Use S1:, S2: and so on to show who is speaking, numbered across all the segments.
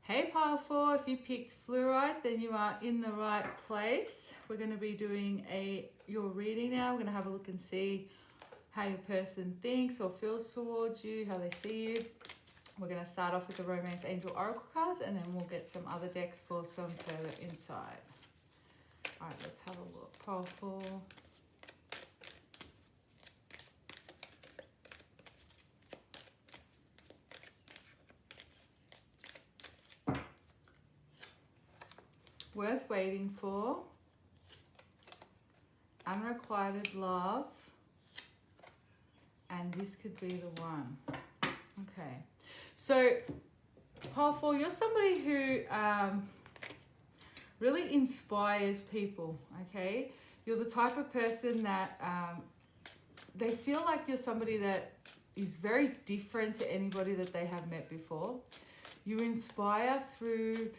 S1: Hey Powerful, if you picked fluorite, then you are in the right place. We're going to be doing your reading now. We're going to have a look and see how your person thinks or feels towards you, how they see you. We're going to start off with the Romance Angel Oracle cards, and then we'll get some other decks for some further insight. All right, let's have a look. Powerful. Worth waiting for. Unrequited love. And this could be the one. Okay. So, Powerful, you're somebody who really inspires people, okay? You're the type of person that they feel like you're somebody that is very different to anybody that they have met before. You inspire through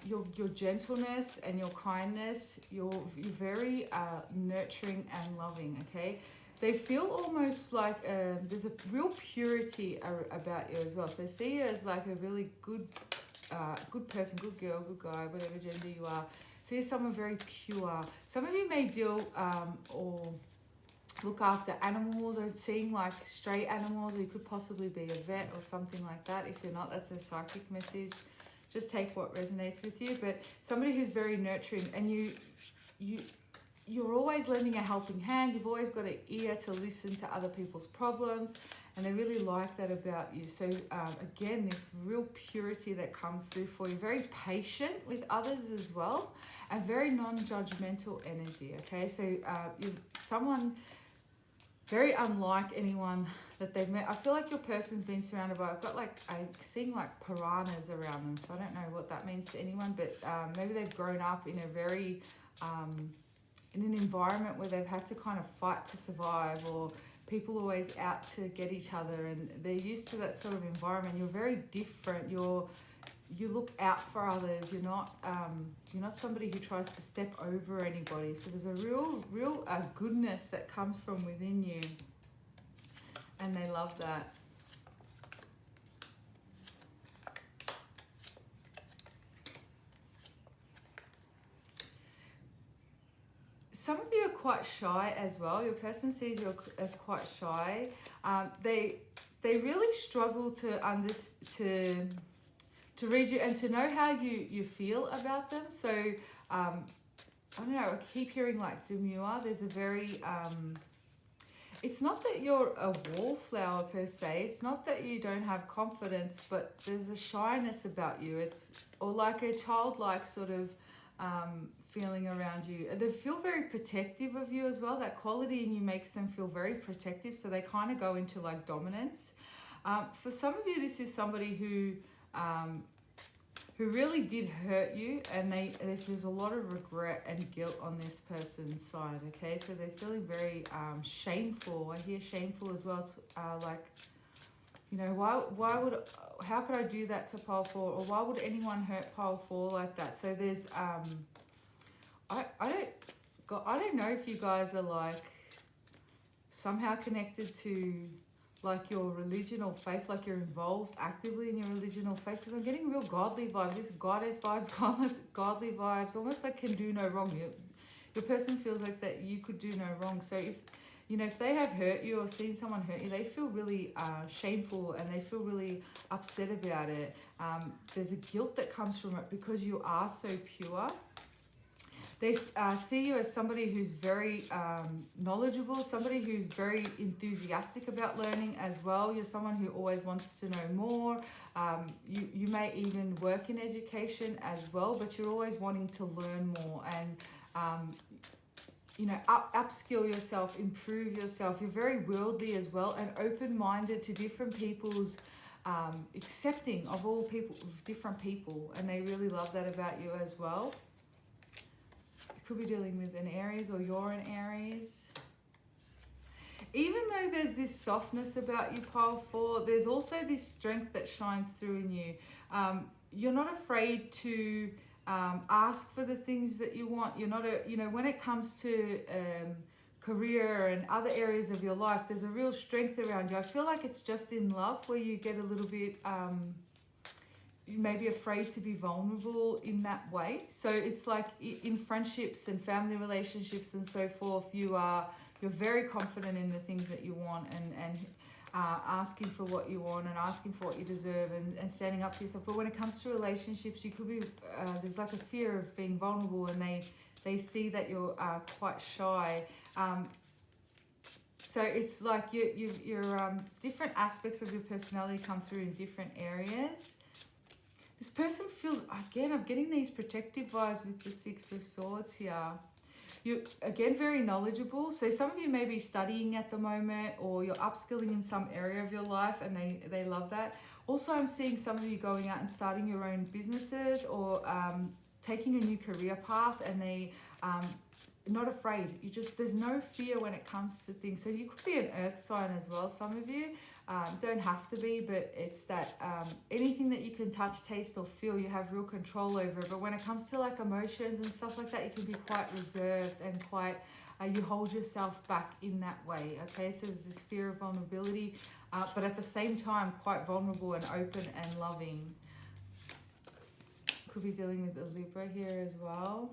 S1: your gentleness and your kindness. You're very nurturing and loving, okay? They feel almost like there's a real purity about you as well. So they see you as like a really good person, good girl, good guy, whatever gender you are. See you as someone very pure. Some of you may deal or look after animals, or seeing like stray animals, or you could possibly be a vet or something like that. If you're not, that's a psychic message. Just take what resonates with you. But somebody who's very nurturing, and you're always lending a helping hand. You've always got an ear to listen to other people's problems, and they really like that about you. So again, this real purity that comes through for you. Very patient with others as well, and very non-judgmental energy, okay? So you're someone very unlike anyone that they've met. I feel like your person's been surrounded by, I'm seeing like piranhas around them, so I don't know what that means to anyone, but maybe they've grown up in a very, in an environment where they've had to kind of fight to survive, or people always out to get each other, and they're used to that sort of environment. You're very different. You look out for others. You're not somebody who tries to step over anybody. So there's a real goodness that comes from within you, and they love that. Some of you are quite shy as well. Your person sees you as quite shy. They really struggle to read you and to know how you feel about them. So, I don't know, I keep hearing like demure. There's a very, it's not that you're a wallflower per se. It's not that you don't have confidence, but there's a shyness about you. Or like a childlike sort of feeling around you. They feel very protective of you as well. That quality in you makes them feel very protective. So they kind of go into like dominance. For some of you, this is somebody who really did hurt you, and there's a lot of regret and guilt on this person's side, okay? So they're feeling very shameful. I hear shameful as well. It's like, you know, how could I do that to Powerful, or why would anyone hurt Powerful like that? So there's, I don't know if you guys are like somehow connected to like your religion or faith, like you're involved actively in your religion or faith, because I'm getting real godly vibes, just goddess vibes, godly vibes, almost like can do no wrong. Your person feels like that you could do no wrong. So if they have hurt you or seen someone hurt you, they feel really shameful, and they feel really upset about it. There's a guilt that comes from it because you are so pure. They see you as somebody who's very knowledgeable, somebody who's very enthusiastic about learning as well. You're someone who always wants to know more. You may even work in education as well, but you're always wanting to learn more and, upskill yourself, improve yourself. You're very worldly as well, and open-minded to different people's accepting of all people, of different people, and they really love that about you as well. Could be dealing with an Aries, or you're an Aries. Even though there's this softness about you, Powerful, there's also this strength that shines through in you. You're not afraid to ask for the things that you want. You're not when it comes to career and other areas of your life, there's a real strength around you. I feel like it's just in love where you get a little bit may be afraid to be vulnerable in that way. So it's like in friendships and family relationships and so forth, you're very confident in the things that you want, and asking for what you want and asking for what you deserve, and standing up for yourself. But when it comes to relationships, you could be there's like a fear of being vulnerable, and they see that you're quite shy. So it's like your different aspects of your personality come through in different areas. This person feels, again, I'm getting these protective vibes with the Six of Swords here. You're, again, very knowledgeable. So some of you may be studying at the moment, or you're upskilling in some area of your life, and they love that. Also, I'm seeing some of you going out and starting your own businesses, or taking a new career path, and they not afraid. There's no fear when it comes to things. So you could be an earth sign as well, some of you. Don't have to be, but it's that anything that you can touch, taste, or feel, you have real control over. But when it comes to like emotions and stuff like that, you can be quite reserved and quite, you hold yourself back in that way, okay? So there's this fear of vulnerability, but at the same time, quite vulnerable and open and loving. Could be dealing with a Libra here as well.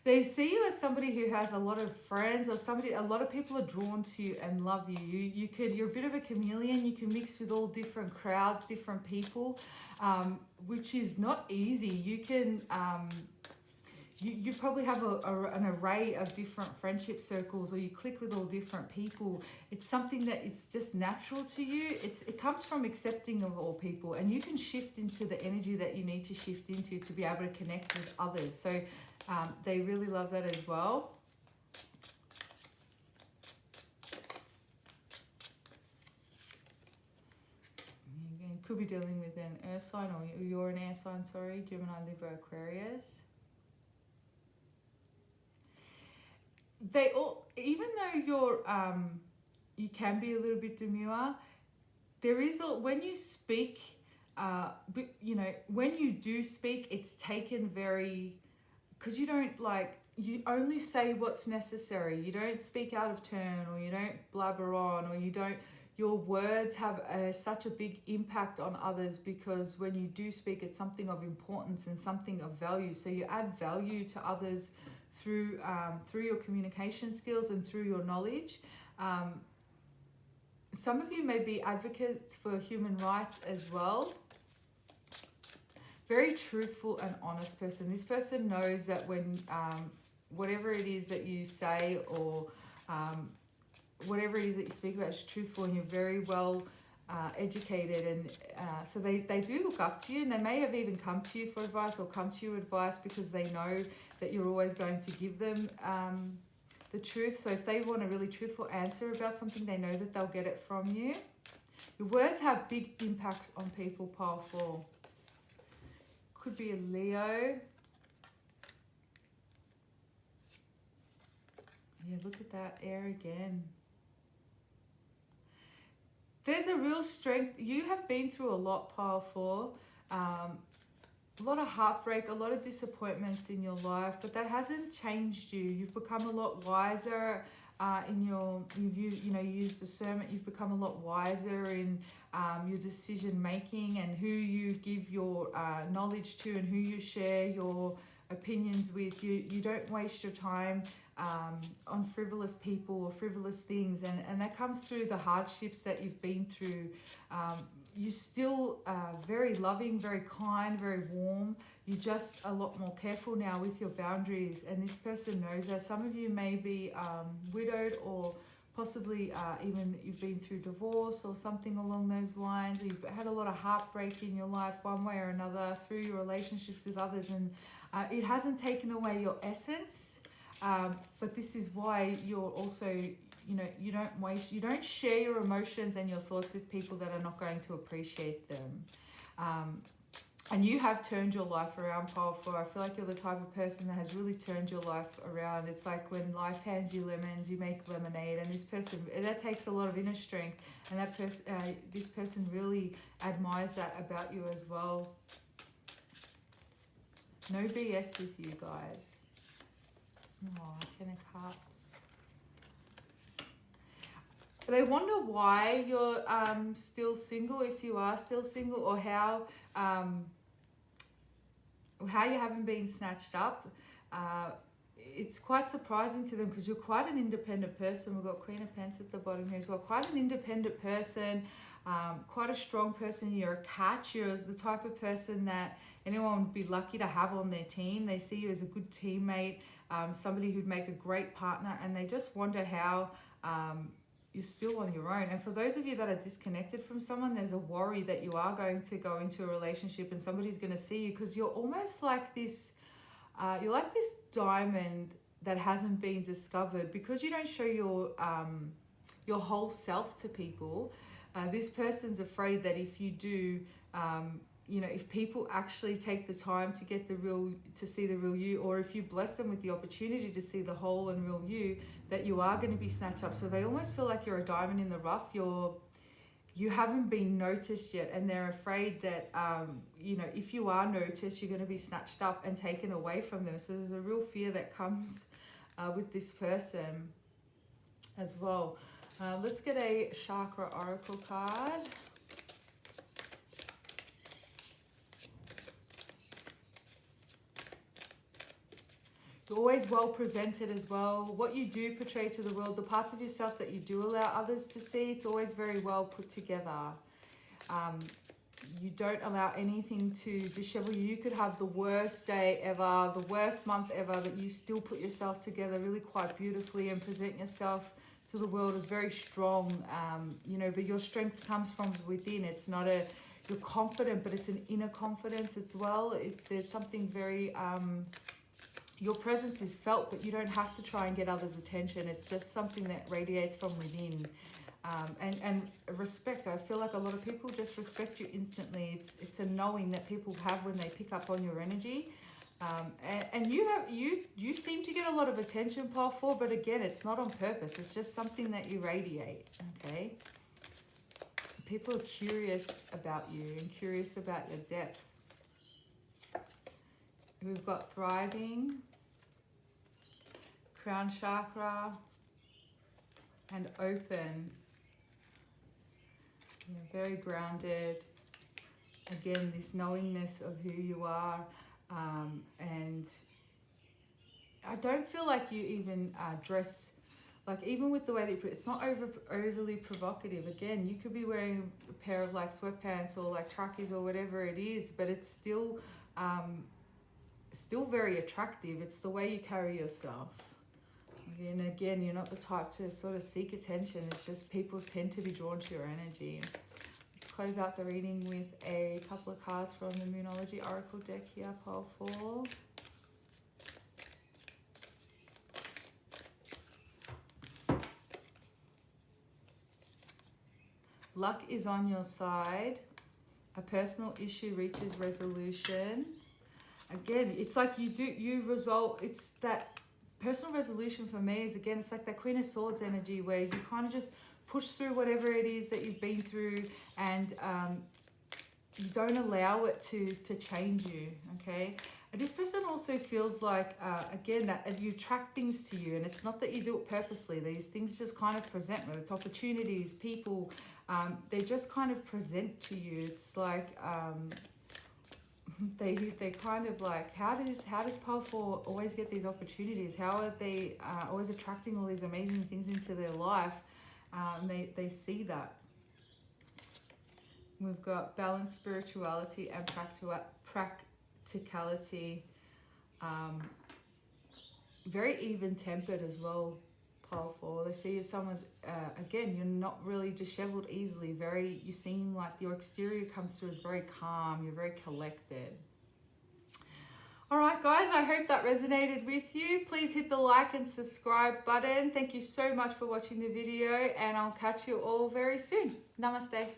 S1: They see you as somebody who has a lot of friends, or a lot of people are drawn to you and love you. You're a bit of a chameleon. You can mix with all different crowds, different people, which is not easy. You can, you probably have an array of different friendship circles, or you click with all different people. It's something that is just natural to you. It comes from accepting of all people, and you can shift into the energy that you need to shift into to be able to connect with others. So they really love that as well. Again, could be dealing with an earth sign, or you're an air sign, sorry, Gemini, Libra, Aquarius. They all, even though you're, you can be a little bit demure, there is, when you speak, when you do speak, it's taken very, because you don't you only say what's necessary. You don't speak out of turn, or you don't blabber on, or your words have such a big impact on others, because when you do speak, it's something of importance and something of value. So you add value to others through your communication skills and through your knowledge. Some of you may be advocates for human rights as well. Very truthful and honest person. This person knows that when whatever it is that you say, or whatever it is that you speak about is truthful, and you're very well educated, and so they do look up to you, and they may have even come to you for advice, or come to you advice because they know that you're always going to give them the truth. So if they want a really truthful answer about something, they know that they'll get it from you. Your words have big impacts on people, powerful. Could be a Leo. Yeah, look at that air again. There's a real strength. You have been through a lot, powerful. A lot of heartbreak, a lot of disappointments in your life, but that hasn't changed you. You've become a lot wiser you've used discernment. You've become a lot wiser in your decision making, and who you give your knowledge to, and who you share your opinions with. You don't waste your time on frivolous people or frivolous things, and that comes through the hardships that you've been through. You're still very loving, very kind, very warm. You're just a lot more careful now with your boundaries, and this person knows that. Some of you may be widowed, or possibly even you've been through divorce or something along those lines, or you've had a lot of heartbreak in your life one way or another through your relationships with others, and it hasn't taken away your essence, but this is why you're also, you don't share your emotions and your thoughts with people that are not going to appreciate them. And you have turned your life around, powerful. I feel like you're the type of person that has really turned your life around. It's like when life hands you lemons, you make lemonade. And this person, that takes a lot of inner strength. And this person really admires that about you as well. No BS with you guys. Oh, 10 of Cups. They wonder why you're still single, if you are still single, or how you haven't been snatched up. It's quite surprising to them because you're quite an independent person. We've got Queen of Pentacles at the bottom here as well. Quite an independent person, quite a strong person. You're a catch. You're the type of person that anyone would be lucky to have on their team. They see you as a good teammate, somebody who'd make a great partner, and they just wonder how you're still on your own. And for those of you that are disconnected from someone, there's a worry that you are going to go into a relationship and somebody's going to see you, because you're almost like this, you're like this diamond that hasn't been discovered. Because you don't show your whole self to people, this person's afraid that if you do, you know, if people actually take the time to get to see the real you, or if you bless them with the opportunity to see the whole and real you, that you are going to be snatched up. So they almost feel like you're a diamond in the rough. You haven't been noticed yet, and they're afraid that, you know, if you are noticed, you're going to be snatched up and taken away from them. So there's a real fear that comes with this person as well. Let's get a chakra oracle card. You're always well presented as well. What you do portray to the world, the parts of yourself that you do allow others to see, it's always very well put together. You don't allow anything to dishevel you. You could have the worst day ever, the worst month ever, but you still put yourself together really quite beautifully and present yourself to the world as very strong. You know, but your strength comes from within. It's not you're confident, but it's an inner confidence as well. There's something very... your presence is felt, but you don't have to try and get others' attention. It's just something that radiates from within. And respect. I feel like a lot of people just respect you instantly. It's a knowing that people have when they pick up on your energy. And you seem to get a lot of attention, Pile 4, but again, it's not on purpose. It's just something that you radiate, okay? People are curious about you and curious about your depths. We've got thriving, crown chakra, and open. You're very grounded. Again, this knowingness of who you are. And I don't feel like you even dress, like even with the way that you put it's not overly provocative. Again, you could be wearing a pair of like sweatpants or like trackies or whatever it is, but it's still very attractive. It's the way you carry yourself. And again, you're not the type to sort of seek attention. It's just people tend to be drawn to your energy. Let's close out the reading with a couple of cards from the Moonology Oracle deck here, Pile 4. Luck is on your side. A personal issue reaches resolution. Again, it's like you resolve, it's that personal resolution for me is, again, it's like that Queen of Swords energy where you kind of just push through whatever it is that you've been through, and you don't allow it to change you, okay? And this person also feels like, again, that you attract things to you, and it's not that you do it purposely. These things just kind of present, whether it's opportunities, people, they just kind of present to you. It's like... they kind of like, how does Pile 4 always get these opportunities? How are they always attracting all these amazing things into their life? They see that. We've got balance, spirituality, and practicality. Very even-tempered as well, Pile 4. They see you someone's, again, you're not really disheveled easily. You seem like your exterior comes through as very calm. You're very collected. All right, guys, I hope that resonated with you. Please hit the like and subscribe button. Thank you so much for watching the video, and I'll catch you all very soon. Namaste.